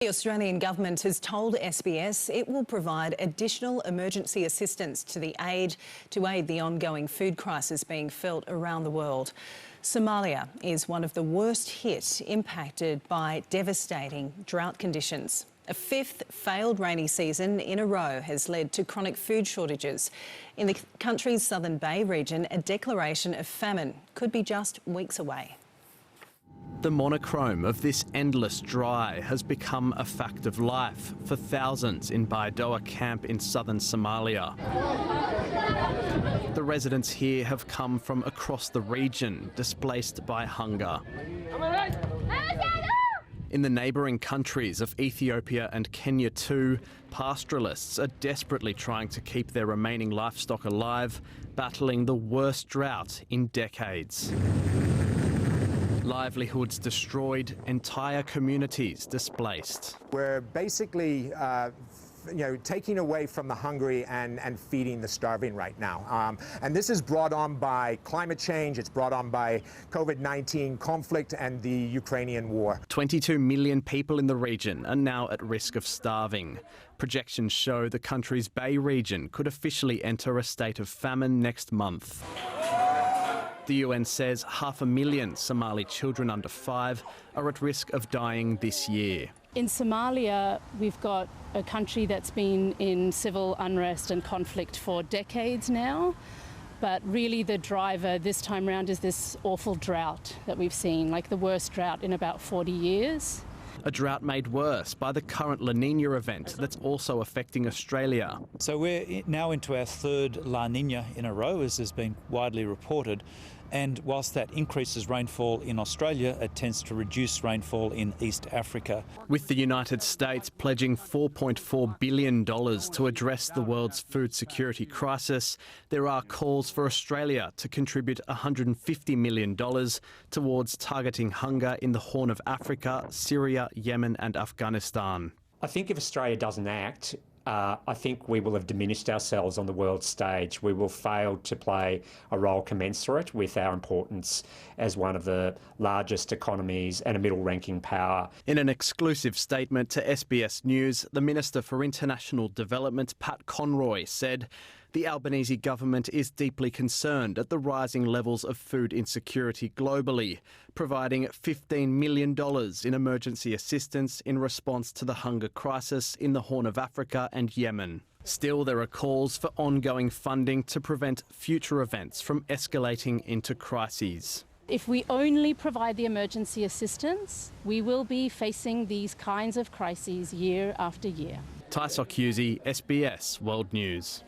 The Australian government has told SBS it will provide additional emergency assistance to aid the ongoing food crisis being felt around the world. Somalia is one of the worst hit, impacted by devastating drought conditions. A fifth failed rainy season in a row has led to chronic food shortages. In the country's Southern Bay region, a declaration of famine could be just weeks away. The monochrome of this endless dry has become a fact of life for thousands in Baidoa camp in southern Somalia. The residents here have come from across the region, displaced by hunger. In the neighbouring countries of Ethiopia and Kenya too, pastoralists are desperately trying to keep their remaining livestock alive, battling the worst drought in decades. Livelihoods destroyed, entire communities displaced. We're basically taking away from the hungry and feeding the starving right now. And this is brought on by climate change, it's brought on by COVID-19 conflict and the Ukrainian war. 22 million people in the region are now at risk of starving. Projections show the country's Bay region could officially enter a state of famine next month. The UN says 500,000 Somali children under 5 are at risk of dying this year. In Somalia, we've got a country that's been in civil unrest and conflict for decades now. But really the driver this time round is this awful drought that we've seen, like the worst drought in about 40 years. A drought made worse by the current La Nina event that's also affecting Australia. So we're now into our third La Nina in a row, as has been widely reported. And whilst that increases rainfall in Australia, it tends to reduce rainfall in East Africa. With the United States pledging $4.4 billion to address the world's food security crisis, there are calls for Australia to contribute $150 million towards targeting hunger in the Horn of Africa, Syria, Yemen and Afghanistan. I think if Australia doesn't act, I think we will have diminished ourselves on the world stage. We will fail to play a role commensurate with our importance as one of the largest economies and a middle-ranking power. In an exclusive statement to SBS News, the Minister for International Development, Pat Conroy, said the Albanese government is deeply concerned at the rising levels of food insecurity globally, providing $15 million in emergency assistance in response to the hunger crisis in the Horn of Africa and Yemen. Still, there are calls for ongoing funding to prevent future events from escalating into crises. If we only provide the emergency assistance, we will be facing these kinds of crises year after year. Taisok Husey, SBS World News.